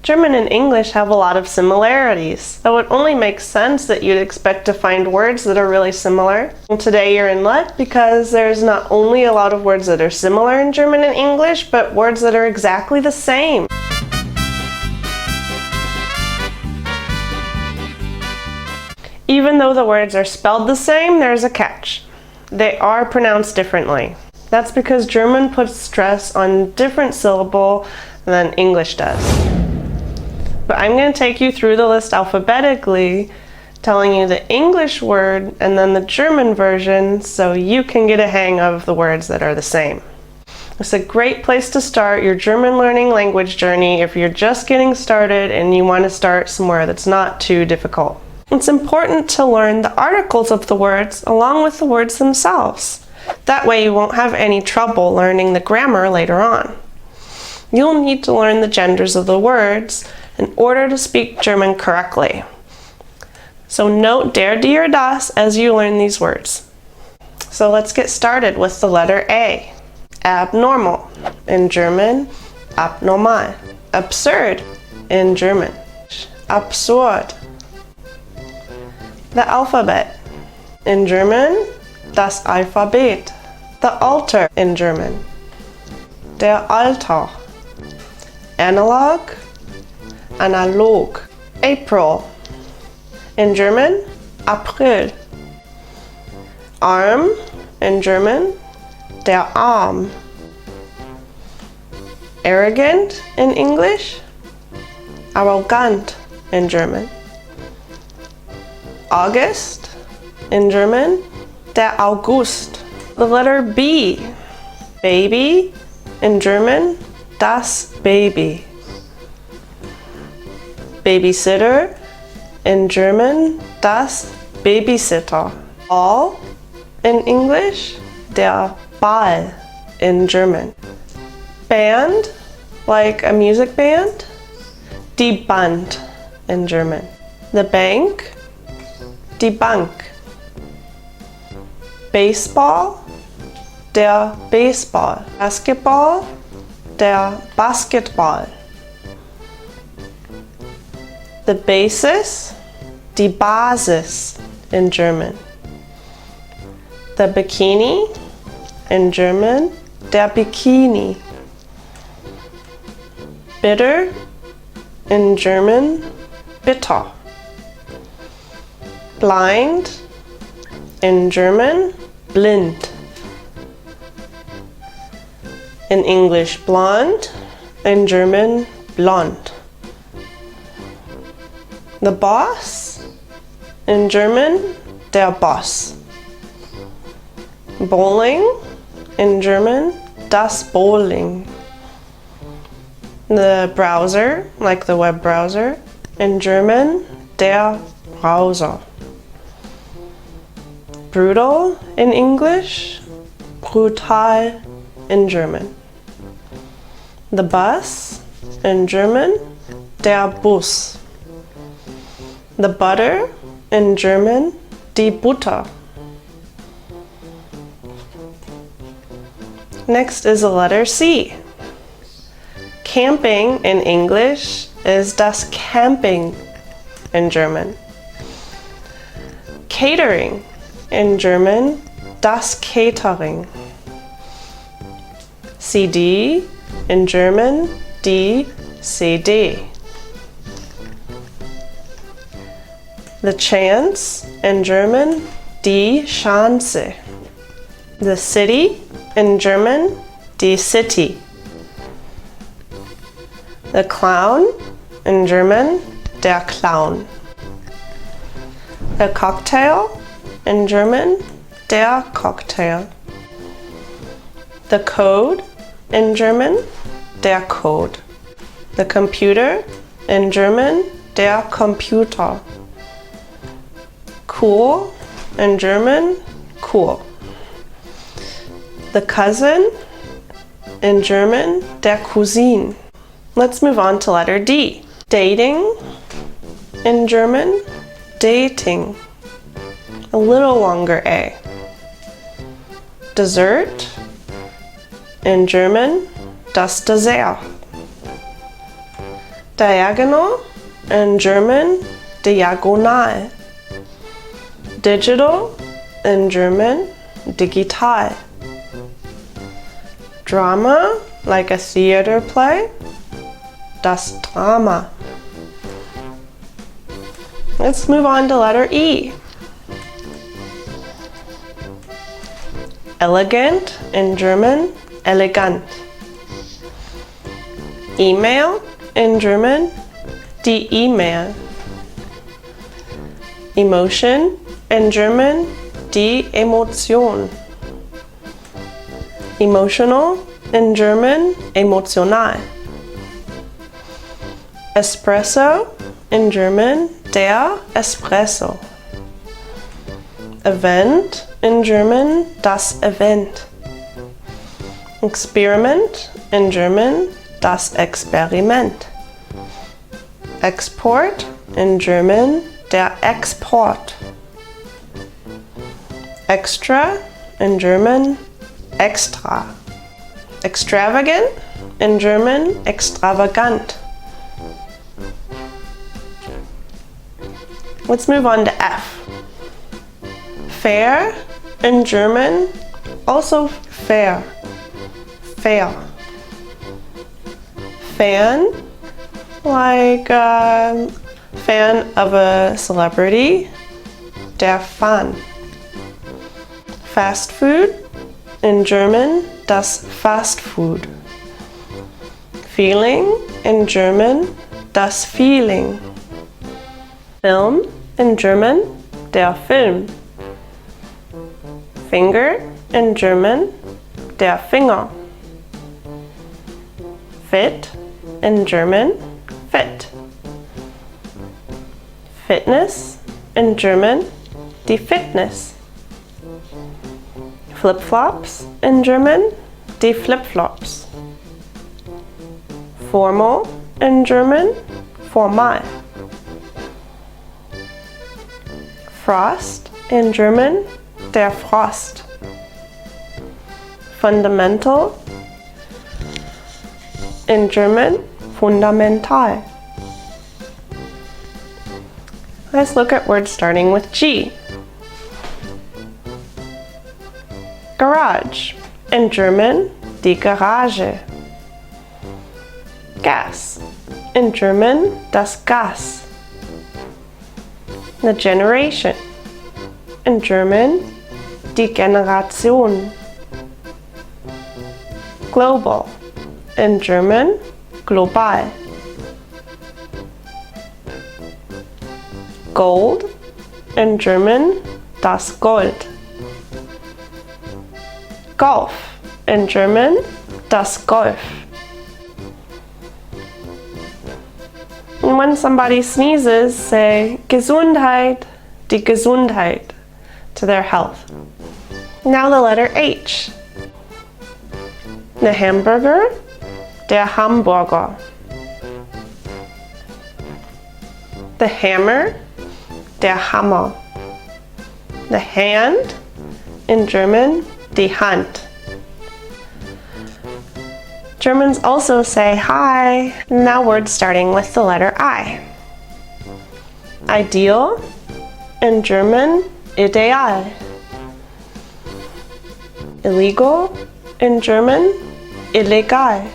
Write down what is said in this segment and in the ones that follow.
German and English have a lot of similarities, so it only makes sense that you'd expect to find words that are really similar. And today you're in luck because there's not only a lot of words that are similar in German and English, but words that are exactly the same. Even though the words are spelled the same, there's a catch. They are pronounced differently. That's because German puts stress on different syllable than English does. But I'm going to take you through the list alphabetically, telling you the English word and then the German version so you can get a hang of the words that are the same. It's a great place to start your German learning language journey if you're just getting started and you want to start somewhere that's not too difficult. It's important to learn the articles of the words along with the words themselves. That way you won't have any trouble learning the grammar later on. You'll need to learn the genders of the words in order to speak German correctly. So note der, dir, das as you learn these words. So let's get started with the letter A. Abnormal, in German, abnormal. Absurd, in German, absurd. The alphabet, in German, das Alphabet. The altar, in German, der Altar. Analog, analog. April, in German, April. Arm, in German, der Arm. Arrogant, in English, arrogant, in German. August, in German, der August. The letter B. Baby, in German, das Baby. Babysitter, in German, das Babysitter. Ball, in English, der Ball, in German. Band, like a music band, die Band, in German. The bank, die Bank. Baseball, der Baseball. Basketball, der Basketball. The basis, die Basis, in German. The bikini, in German, der Bikini. Bitter, in German, bitter. Blind, in German, blind. In English, blonde, in German, blond. The boss, in German, der Boss. Bowling, in German, das Bowling. The browser, like the web browser, in German, der Browser. Brutal, in English, brutal, in German. The bus, in German, der Bus. The butter, in German, die Butter. Next is the letter C. Camping in English is das Camping in German. Catering in German, das Catering. CD in German, die CD. The chance in German, die Chance. The city in German, die City. The clown in German, der Clown. The cocktail in German, der Cocktail. The code in German, der Code. The computer in German, der Computer. Cool in German, cool. The cousin in German, der Cousin. Let's move on to letter D. Dating in German, dating. A little longer A. Dessert in German, das Dessert. Diagonal, in German, diagonal. Digital, in German, digital. Drama, like a theater play, das Drama. Let's move on to letter E. Elegant, in German, elegant. Email, in German, die E-Mail. Emotion, in German, die Emotion. Emotional, in German, emotional. Espresso, in German, der Espresso. Event, in German, das Event. Experiment, in German, das Experiment. Export, in German, der Export. Extra, in German, extra. Extravagant, in German, extravagant. Let's move on to F. Fair, in German, also fair. Fair. Fan, like a fan of a celebrity, der Fan. Fast food, in German, das Fastfood. Feeling, in German, das Feeling. Film, in German, der Film. Finger, in German, der Finger. Fit, in German, fit. Fitness, in German, die Fitness. Flip-flops, in German, die Flip-flops. Formal, in German, formal. Frost, in German, der Frost. Fundamental, in German, fundamental. Let's look at words starting with G. Garage, in German, die Garage. Gas, in German, das Gas. The generation, in German, die Generation. Global, in German, global. Gold, in German, das Gold. Golf, in German, das Golf. And when somebody sneezes, say Gesundheit, die Gesundheit, to their health. Now the letter H. The hamburger, der Hamburger. The hammer, der Hammer. The hand, in German, die Hand. Germans also say hi. Now words starting with the letter I. Ideal, in German, ideal. Illegal, in German, illegal.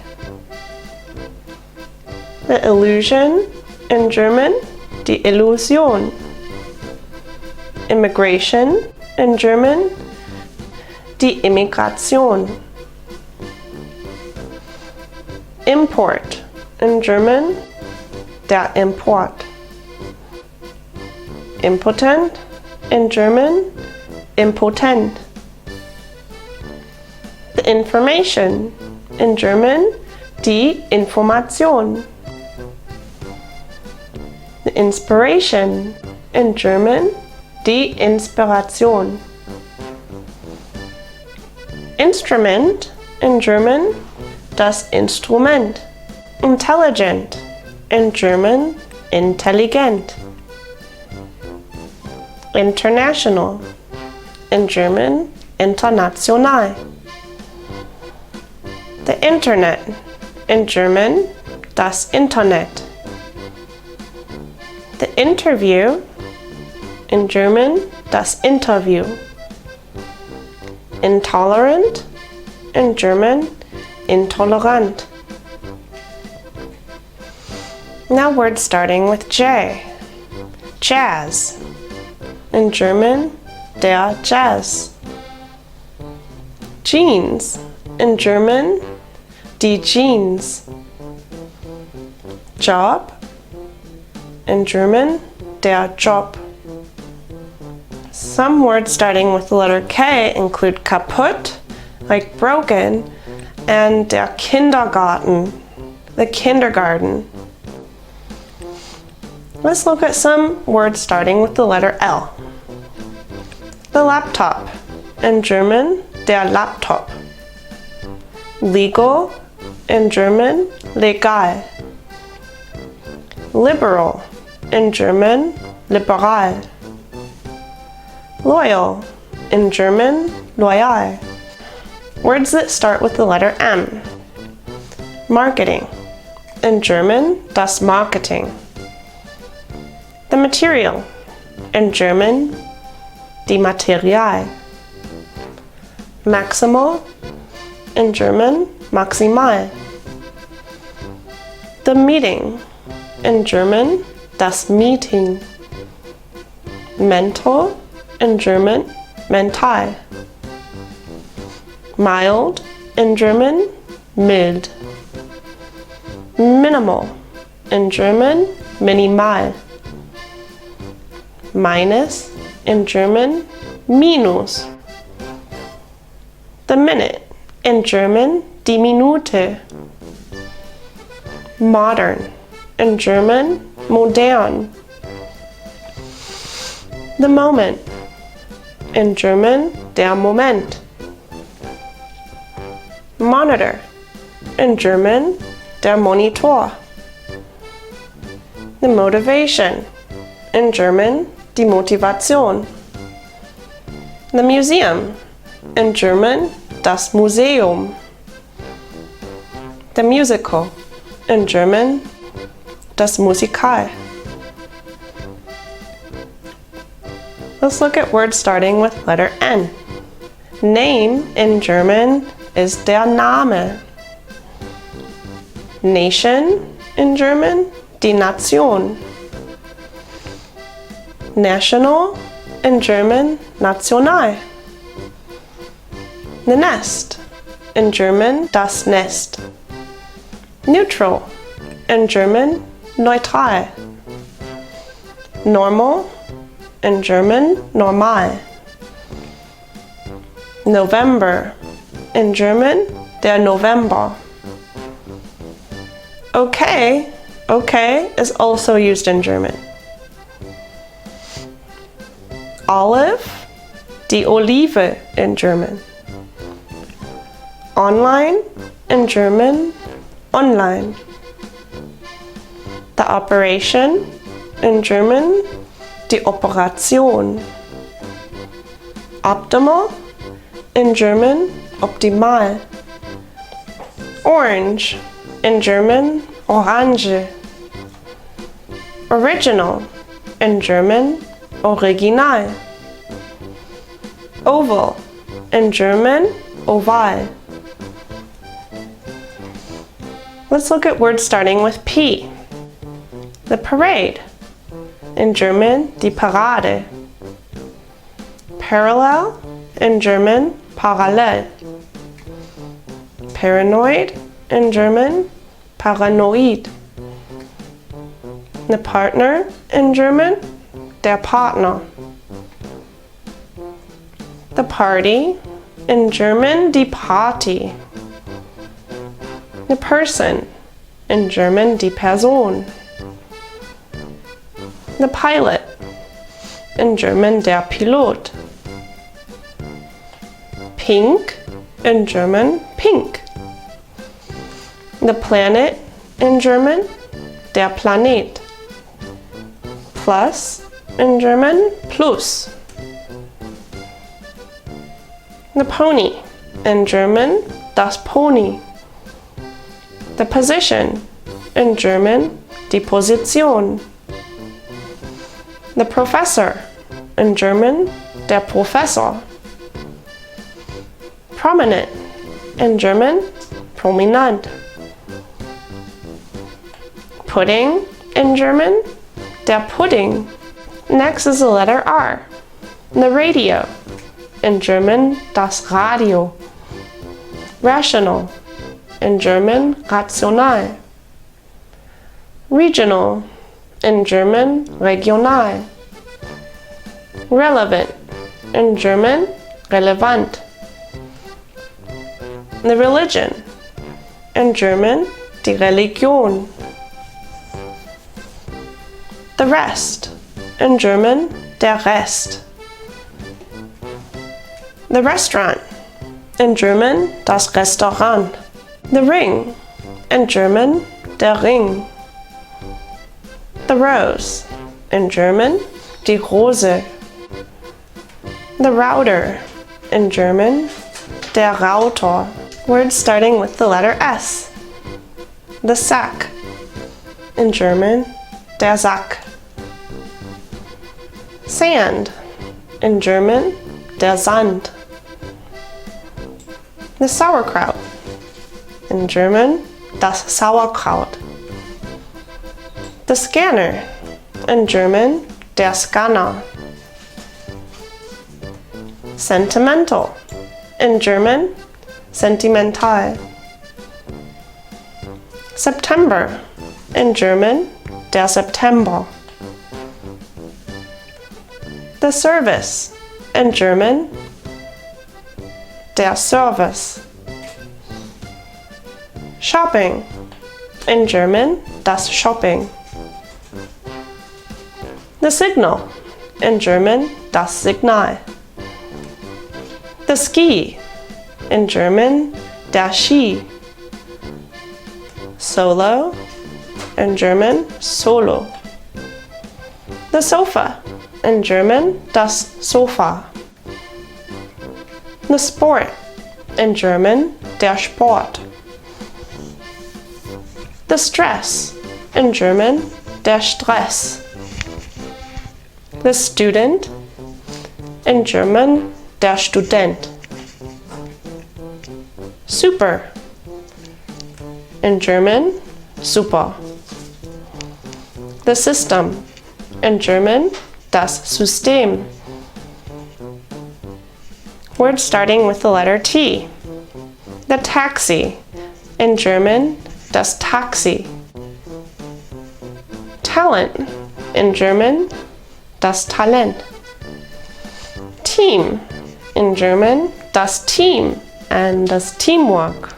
The illusion, in German, die Illusion. Immigration, in German, die Immigration. Import, in German, der Import. Impotent, in German, impotent. The information, in German, die Information. The inspiration, in German, die Inspiration. Instrument, in German, das Instrument. Intelligent, in German, intelligent. International, in German, international. The Internet, in German, das Internet. Interview, in German, das Interview. Intolerant, in German, intolerant. Now words starting with J. Jazz, in German, der Jazz. Jeans, in German, die Jeans. Job, in German, der Job. Some words starting with the letter K include kaputt, like broken, and der Kindergarten, the kindergarten. Let's look at some words starting with the letter L. The laptop, in German, der Laptop. Legal, in German, legal. Liberal, in German, liberal. Loyal, in German, loyal. Words that start with the letter M. Marketing, in German, das Marketing. The material, in German, die Material. Maximal, in German, maximal. The meeting, in German, das Meeting. Mental, in German, mental. Mild, in German, mild. Minimal, in German, minimal. Minus, in German, minus. The minute, in German, die Minute. Modern, in German, modern. The moment, in German, der Moment. Monitor, in German, der Monitor. The motivation, in German, die Motivation. The museum, in German, das Museum. The musical, in German, das Musikal. Let's look at words starting with letter N. Name, in German, is der Name. Nation, in German, die Nation. National, in German, national. The nest, in German, das Nest. Neutral, in German, neutral. Normal, in German, normal. November, in German, der November. Okay, okay is also used in German. Olive, die Olive in German. Online, in German, online. The operation, in German, die Operation. Optimal, in German, optimal. Orange, in German, orange. Original, in German, original. Oval, in German, oval. Let's look at words starting with P. The parade, in German, die Parade. Parallel, in German, parallel. Paranoid, in German, paranoid. The partner, in German, der Partner. The party, in German, die Party. The person, in German, die Person. The pilot, in German, der Pilot. Pink, in German, pink. The planet, in German, der Planet. Plus, in German, plus. The pony, in German, das Pony. The position, in German, die Position. The professor, in German, der Professor. Prominent, in German, prominent. Pudding, in German, der Pudding. Next is the letter R. The radio, in German, das Radio. Rational, in German, rational. Regional, in German, regional. Relevant, in German, relevant. The religion, in German, die Religion. The rest, in German, der Rest. The restaurant, in German, das Restaurant. The ring, in German, der Ring. The rose, in German, die Rose. The router, in German, der Router. Words starting with the letter S. The sack, in German, der Sack. Sand, in German, der Sand. The sauerkraut, in German, das Sauerkraut. The scanner, in German, der Scanner. Sentimental, in German, sentimental. September, in German, der September. The service, in German, der Service. Shopping, in German, das Shopping. The signal, in German, das Signal. The ski, in German, der Ski. Solo, in German, Solo. The sofa, in German, das Sofa. The sport, in German, der Sport. The stress, in German, der Stress. The student, in German, der Student. Super, in German, super. The system, in German, das System. Words starting with the letter T. The taxi, in German, das Taxi. Talent, in German, das Talent. Team, in German, das Team and das Teamwork.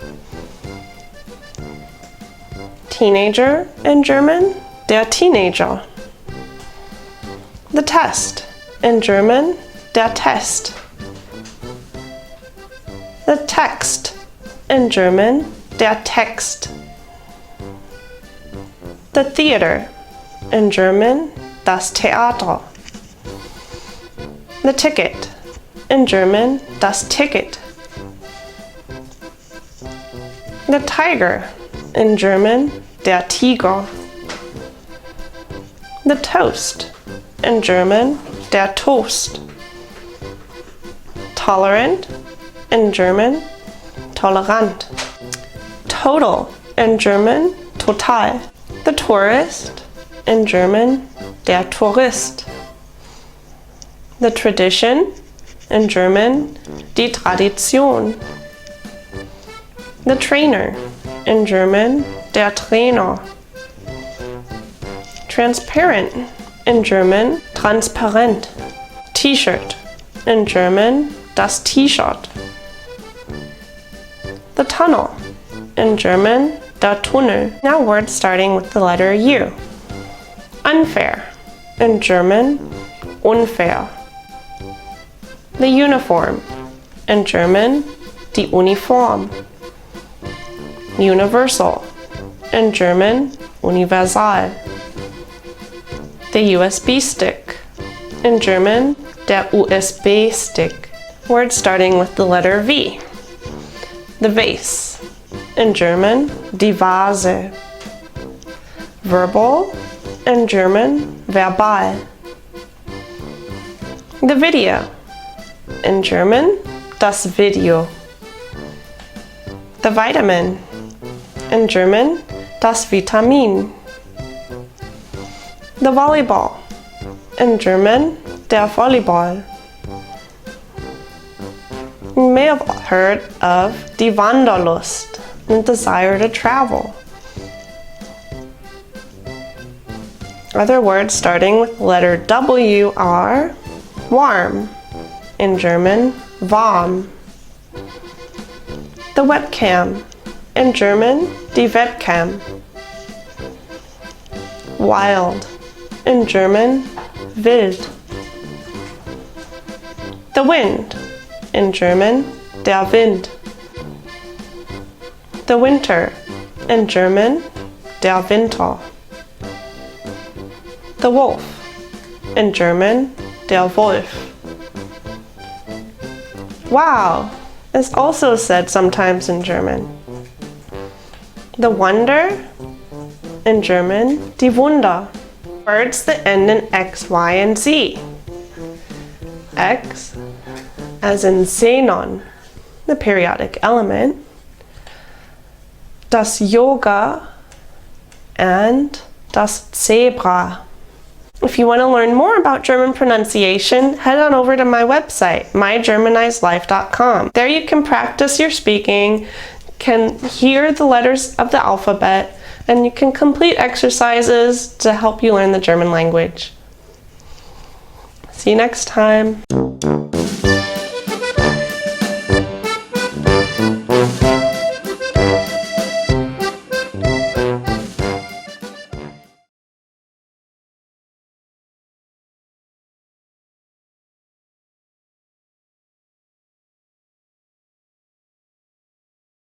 Teenager, in German, der Teenager. The test, in German, der Test. The text, in German, der Text. The theater, in German, das Theater. The ticket, in German, das Ticket. The tiger, in German, der Tiger. The toast, in German, der Toast. Tolerant, in German, tolerant. Total, in German, total. The tourist, in German, der Tourist. The tradition, in German, die Tradition. The trainer, in German, der Trainer. Transparent, in German, transparent. T-shirt, in German, das T-Shirt. The tunnel, in German, der Tunnel. Now words starting with the letter U. Unfair, in German, unfair. The uniform, in German, die Uniform. Universal, in German, universal. The USB stick, in German, der USB-Stick. Words starting with the letter V. The vase, in German, die Vase. Verbal, in German, verbal. The video. In German, das Video. The vitamin. In German, das Vitamin. The volleyball. In German, der Volleyball. You may have heard of die Wanderlust, the desire to travel. Other words starting with letter W are warm, in German, warm. The webcam, in German, die Webcam. Wild, in German, wild. The wind, in German, der Wind. The winter, in German, der Winter. The wolf, in German, der Wolf. Wow is also said sometimes in German. The wonder, in German, die Wunder. Words that end in X, Y, and Z. X, as in xenon, the periodic element, das Yoga, and das Zebra. If you want to learn more about German pronunciation, head on over to my website, mygermanizedlife.com. There you can practice your speaking, can hear the letters of the alphabet, and you can complete exercises to help you learn the German language. See you next time.